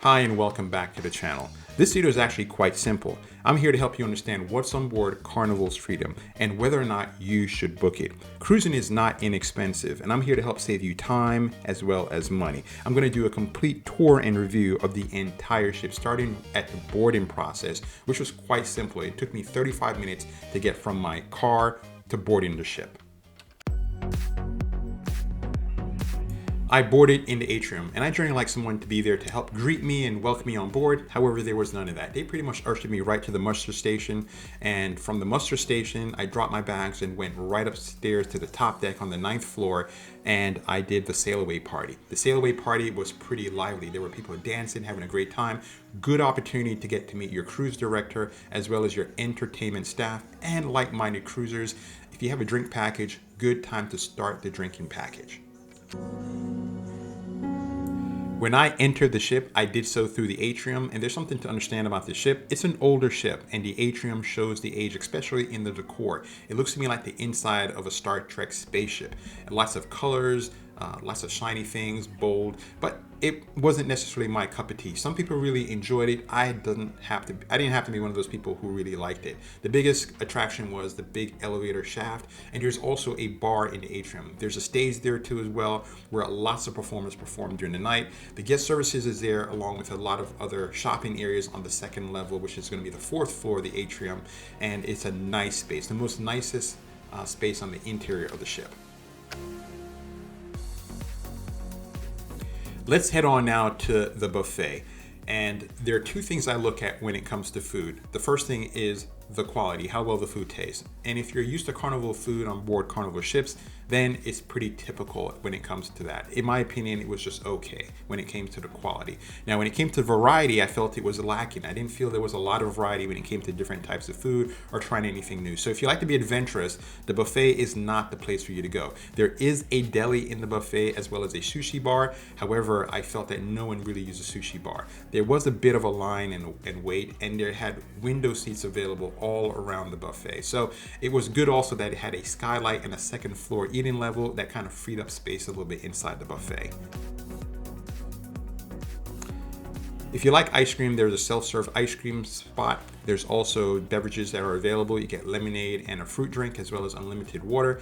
Hi and welcome back to the channel. This video is actually quite simple. I'm here to help you understand what's on board Carnival Freedom and whether or not you should book it. Cruising is not inexpensive and I'm here to help save you time as well as money. I'm going to do a complete tour and review of the entire ship starting at the boarding process, which was quite simple. It took me 35 minutes to get from my car to boarding the ship. I boarded in the Atrium, and I generally like someone to be there to help greet me and welcome me on board. However, there was none of that. They pretty much ushered me right to the muster station, and from the muster station, I dropped my bags and went right upstairs to the top deck on the 9th floor, and I did the sail away party. The sail away party was pretty lively. There were people dancing, having a great time. Good opportunity to get to meet your cruise director, as well as your entertainment staff and like-minded cruisers. If you have a drink package, good time to start the drinking package. When I entered the ship, I did so through the Atrium, and there's something to understand about the ship. It's an older ship, and the Atrium shows the age, especially in the decor. It looks to me like the inside of a Star Trek spaceship. And lots of colors, lots of shiny things, bold, but it wasn't necessarily my cup of tea. Some people really enjoyed it. I didn't have to be one of those people who really liked it. The biggest attraction was the big elevator shaft, and there's also a bar in the Atrium. There's a stage there too as well, where lots of performers perform during the night. The guest services is there, along with a lot of other shopping areas on the 2nd level, which is going to be the 4th floor of the Atrium, and it's a nice space, the most nicest space on the interior of the ship. Let's head on now to the buffet. And there are two things I look at when it comes to food. The first thing is the quality, how well the food tastes. And if you're used to Carnival food on board Carnival ships, then it's pretty typical when it comes to that. In my opinion, it was just okay when it came to the quality. Now, when it came to variety, I felt it was lacking. I didn't feel there was a lot of variety when it came to different types of food or trying anything new. So if you like to be adventurous, the buffet is not the place for you to go. There is a deli in the buffet as well as a sushi bar. However, I felt that no one really used a sushi bar. There was a bit of a line and wait, and there had window seats available all around the buffet. So it was good also that it had a skylight and a 2nd floor eating level that kind of freed up space a little bit inside the buffet. If you like ice cream, there's a self-serve ice cream spot. There's also beverages that are available. You get lemonade and a fruit drink as well as unlimited water.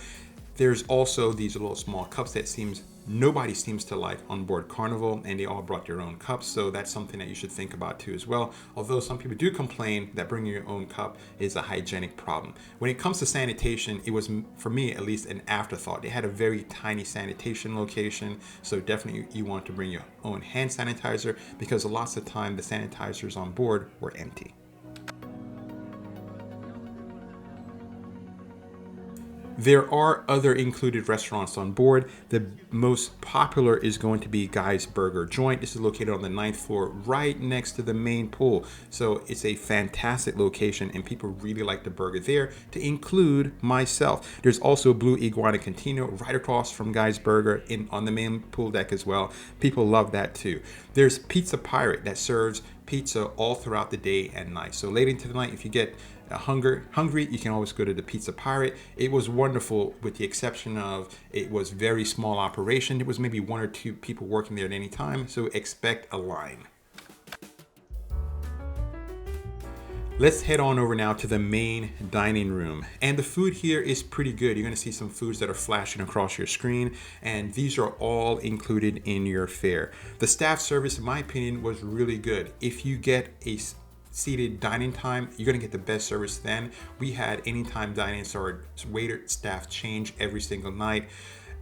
There's also these little small cups that nobody seems to like on board Carnival, and they all brought their own cups, so that's something that you should think about too as well. Although some people do complain that bringing your own cup is a hygienic problem. When it comes to sanitation, it was, for me at least, an afterthought. They had a very tiny sanitation location, so definitely you want to bring your own hand sanitizer, because lots of time the sanitizers on board were empty. There are other included restaurants on board. The most popular is going to be Guy's Burger Joint. This is located on the 9th floor, right next to the main pool. So it's a fantastic location and people really like the burger there, to include myself. There's also BlueIguana Cantina right across from Guy's Burger on the main pool deck as well. People love that too. There's Pizza Pirate that serves pizza all throughout the day and night. So late into the night, if you get hungry, you can always go to the Pizza Pirate. It was wonderful, with the exception of it was very small operation. There was maybe 1 or 2 people working there at any time, so expect a line. Let's head on over now to the main dining room. And the food here is pretty good. You're gonna see some foods that are flashing across your screen, and these are all included in your fare. The staff service, in my opinion, was really good. If you get a seated dining time, you're gonna get the best service then. We had anytime dining, so our waiter staff changed every single night.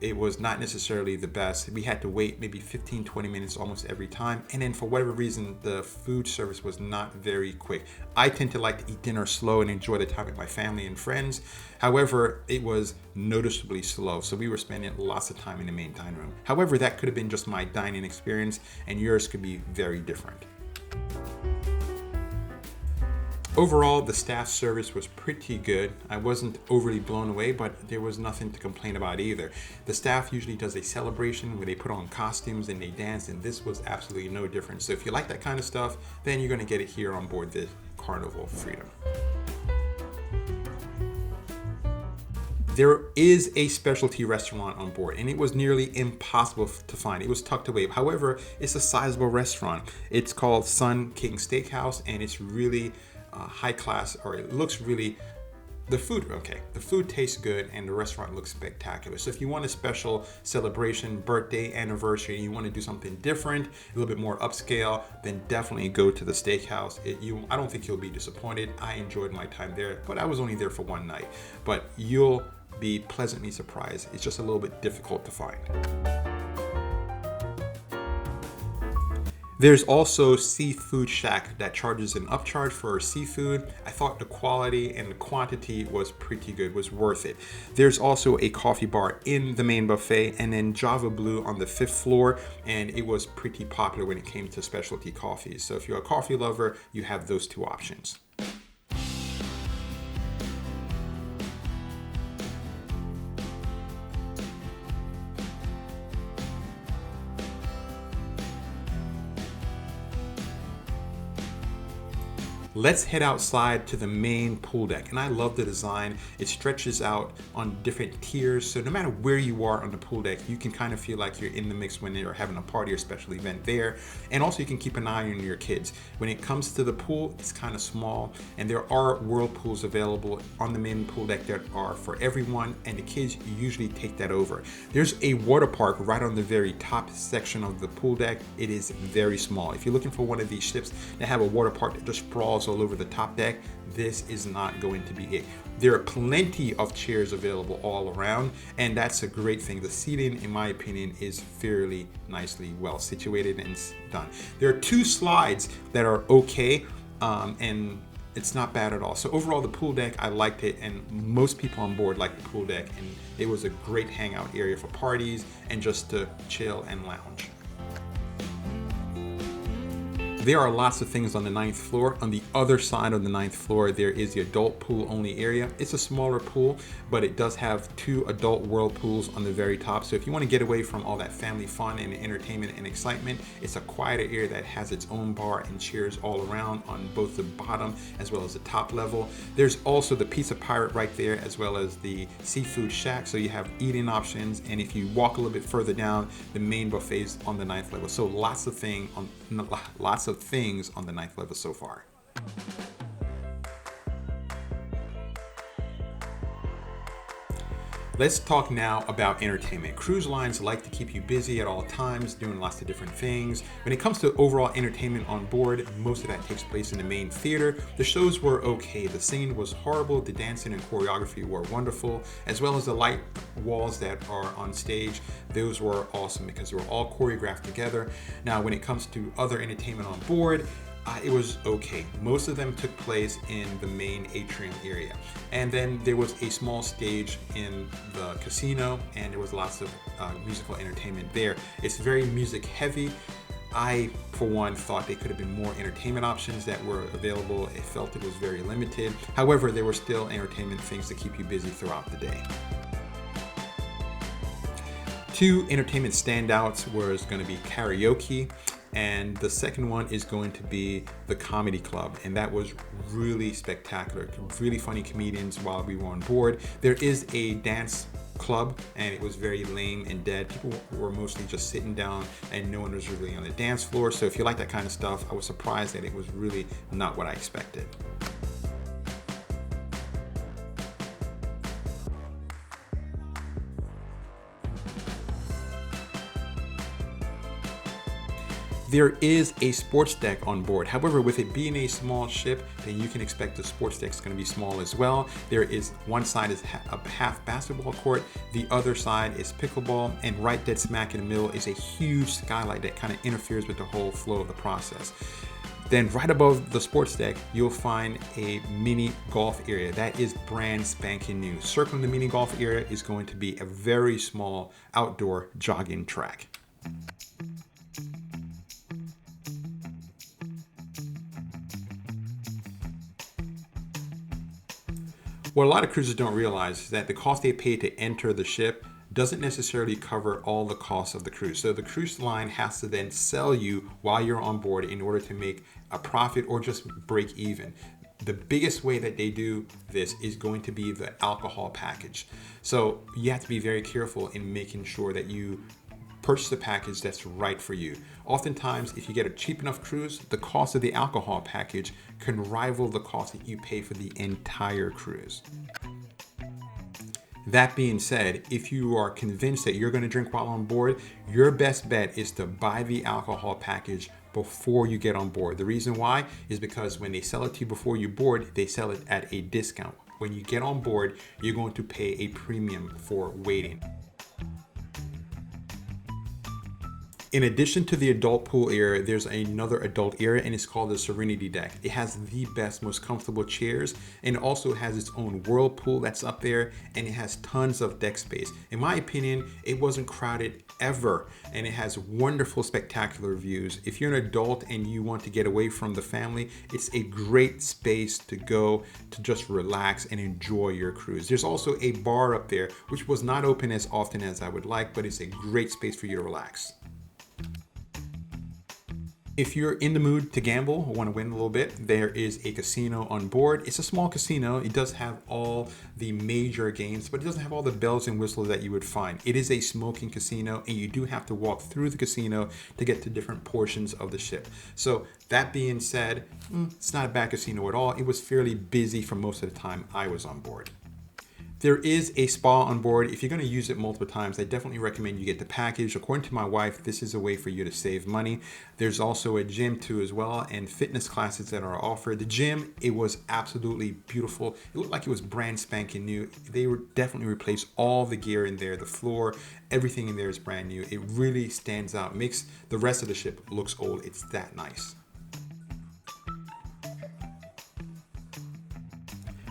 It was not necessarily the best. We had to wait maybe 15-20 minutes almost every time, and then for whatever reason the food service was not very quick. I tend to like to eat dinner slow and enjoy the time with my family and friends. However, it was noticeably slow, so we were spending lots of time in the main dining room. However, that could have been just my dining experience, and yours could be very different. Overall, the staff service was pretty good. I wasn't overly blown away, but there was nothing to complain about either. The staff usually does a celebration where they put on costumes and they dance, and this was absolutely no different. So if you like that kind of stuff, then you're gonna get it here on board the Carnival Freedom. There is a specialty restaurant on board, and it was nearly impossible to find. It was tucked away. However, it's a sizable restaurant. It's called Sun King Steakhouse, and it's really high class, or it looks really, the food tastes good, and the restaurant looks spectacular. So if you want a special celebration, birthday, anniversary, and you want to do something different, a little bit more upscale, then definitely go to the steakhouse. I don't think you'll be disappointed. I enjoyed my time there, but I was only there for one night. But you'll be pleasantly surprised. It's just a little bit difficult to find. There's also Seafood Shack that charges an upcharge for seafood. I thought the quality and the quantity was pretty good, was worth it. There's also a coffee bar in the main buffet, and then Java Blue on the 5th floor, and it was pretty popular when it came to specialty coffees. So if you're a coffee lover, you have those two options. Let's head outside to the main pool deck, and I love the design. It stretches out on different tiers, so no matter where you are on the pool deck, you can kind of feel like you're in the mix when you're having a party or special event there. And also you can keep an eye on your kids. When it comes to the pool, it's kind of small, and there are whirlpools available on the main pool deck that are for everyone, and the kids usually take that over. There's a water park right on the very top section of the pool deck. It is very small. If you're looking for one of these ships that have a water park that just sprawls all over the top deck, this is not going to be it. There are plenty of chairs available all around, and that's a great thing. The seating, in my opinion, is fairly nicely well situated and done. There are 2 slides that are okay, and it's not bad at all. So overall, the pool deck, I liked it, and most people on board liked the pool deck, and it was a great hangout area for parties and just to chill and lounge. There are lots of things on the 9th floor. On the other side of the 9th floor, there is the adult pool only area. It's a smaller pool, but it does have 2 adult whirlpools on the very top. So if you want to get away from all that family fun and entertainment and excitement, it's a quieter area that has its own bar and chairs all around on both the bottom as well as the top level. There's also the Pizza Pirate right there, as well as the Seafood Shack. So you have eating options. And if you walk a little bit further down, the main buffet is on the 9th level. So lots of things on the 9th level so far. Let's talk now about entertainment. Cruise lines like to keep you busy at all times, doing lots of different things. When it comes to overall entertainment on board, most of that takes place in the main theater. The shows were okay. The singing was horrible. The dancing and choreography were wonderful, as well as the light walls that are on stage. Those were awesome because they were all choreographed together. Now, when it comes to other entertainment on board, it was okay. Most of them took place in the main atrium area. And then there was a small stage in the casino, and there was lots of musical entertainment there. It's very music heavy. I, for one, thought there could have been more entertainment options that were available. I felt it was very limited. However, there were still entertainment things to keep you busy throughout the day. 2 entertainment standouts was going to be karaoke, and the second one is going to be the comedy club, and that was really spectacular. Really funny comedians while we were on board. There is a dance club, and it was very lame and dead. People were mostly just sitting down, and no one was really on the dance floor. So if you like that kind of stuff, I was surprised that it was really not what I expected. There is a sports deck on board. However, with it being a small ship, then you can expect the sports deck is going to be small as well. There is one side is a half basketball court, the other side is pickleball, and right dead smack in the middle is a huge skylight that kind of interferes with the whole flow of the process. Then right above the sports deck, you'll find a mini golf area. That is brand spanking new. Circling the mini golf area is going to be a very small outdoor jogging track. What a lot of cruisers don't realize is that the cost they pay to enter the ship doesn't necessarily cover all the costs of the cruise. So the cruise line has to then sell you while you're on board in order to make a profit or just break even. The biggest way that they do this is going to be the alcohol package. So you have to be very careful in making sure that you purchase a package that's right for you. Oftentimes, if you get a cheap enough cruise, the cost of the alcohol package can rival the cost that you pay for the entire cruise. That being said, if you are convinced that you're going to drink while on board, your best bet is to buy the alcohol package before you get on board. The reason why is because when they sell it to you before you board, they sell it at a discount. When you get on board, you're going to pay a premium for waiting. In addition to the adult pool area, there's another adult area, and it's called the Serenity Deck. It has the best, most comfortable chairs, and it also has its own whirlpool that's up there, and it has tons of deck space. In my opinion, it wasn't crowded ever, and it has wonderful, spectacular views. If you're an adult and you want to get away from the family, it's a great space to go to just relax and enjoy your cruise. There's also a bar up there, which was not open as often as I would like, but it's a great space for you to relax. If you're in the mood to gamble or want to win a little bit, there is a casino on board. It's a small casino. It does have all the major games, but it doesn't have all the bells and whistles that you would find. It is a smoking casino, and you do have to walk through the casino to get to different portions of the ship. So that being said, it's not a bad casino at all. It was fairly busy for most of the time I was on board. There is a spa on board. If you're going to use it multiple times, I definitely recommend you get the package. According to my wife, this is a way for you to save money. There's also a gym too as well, and fitness classes that are offered. The gym, it was absolutely beautiful. It looked like it was brand spanking new. They were definitely replaced all the gear in there. The floor, everything in there is brand new. It really stands out, makes the rest of the ship looks old. It's that nice.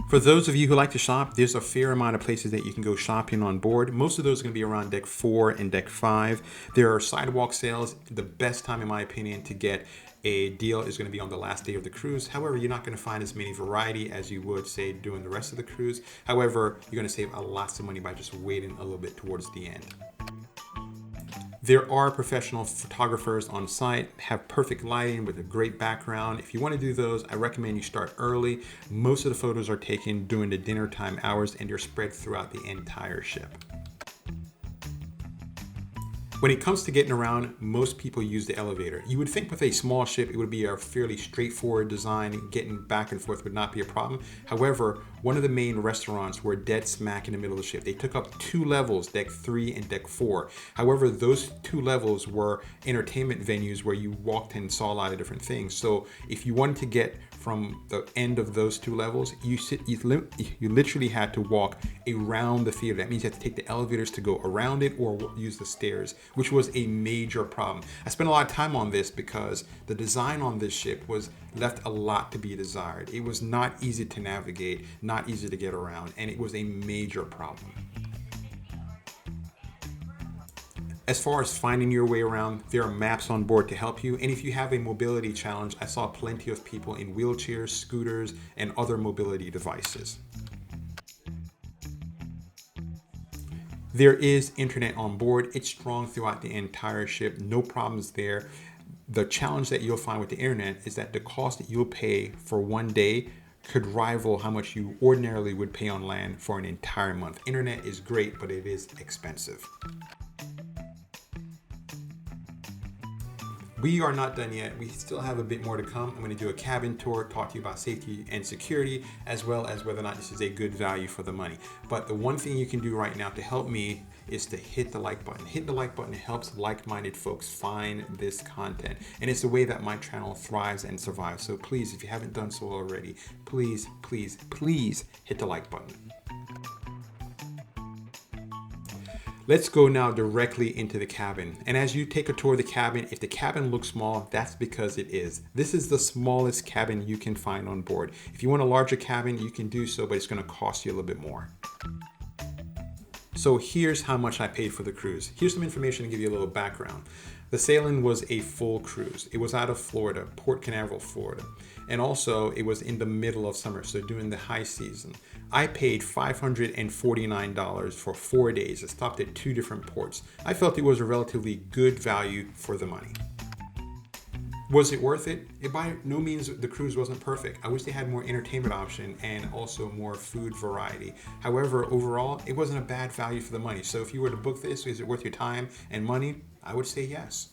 For those of you who like to shop, there's a fair amount of places that you can go shopping on board. Most of those are going to be around deck 4 and deck 5. There are sidewalk sales. The best time, in my opinion, to get a deal is going to be on the last day of the cruise. However, you're not going to find as many variety as you would, say, during the rest of the cruise. However, you're going to save a lot of money by just waiting a little bit towards the end. There are professional photographers on site, have perfect lighting with a great background. If you want to do those, I recommend you start early. Most of the photos are taken during the dinner time hours, and they're spread throughout the entire ship. When it comes to getting around, most people use the elevator. You would think with a small ship, it would be a fairly straightforward design. Getting back and forth would not be a problem. However, one of the main restaurants were dead smack in the middle of the ship. They took up 2 levels, deck 3 and deck 4. However, those 2 levels were entertainment venues where you walked and saw a lot of different things. So if you wanted to get from the end of those 2 levels, you literally had to walk around the theater. That means you had to take the elevators to go around it or use the stairs, which was a major problem. I spent a lot of time on this because the design on this ship was left a lot to be desired. It was not easy to navigate, not easy to get around, and it was a major problem. As far as finding your way around, there are maps on board to help you. And if you have a mobility challenge, I saw plenty of people in wheelchairs, scooters, and other mobility devices. There is internet on board. It's strong throughout the entire ship. No problems there. The challenge that you'll find with the internet is that the cost that you'll pay for one day could rival how much you ordinarily would pay on land for an entire month. Internet is great, but it is expensive. We are not done yet. We still have a bit more to come. I'm going to do a cabin tour, talk to you about safety and security, as well as whether or not this is a good value for the money. But the one thing you can do right now to help me is to hit the like button. Hitting the like button helps like-minded folks find this content. And it's the way that my channel thrives and survives. So please, if you haven't done so already, please, please, please hit the like button. Let's go now directly into the cabin. And as you take a tour of the cabin, if the cabin looks small, that's because it is. This is the smallest cabin you can find on board. If you want a larger cabin, you can do so, but it's going to cost you a little bit more. So here's how much I paid for the cruise. Here's some information to give you a little background. The sailing was a full cruise. It was out of Florida, Port Canaveral, Florida. And also it was in the middle of summer, so during the high season. I paid $549 for 4 days. It stopped at 2 different ports. I felt it was a relatively good value for the money. Was it worth it? It by no means, the cruise wasn't perfect. I wish they had more entertainment option and also more food variety. However, overall, it wasn't a bad value for the money. So if you were to book this, is it worth your time and money? I would say yes.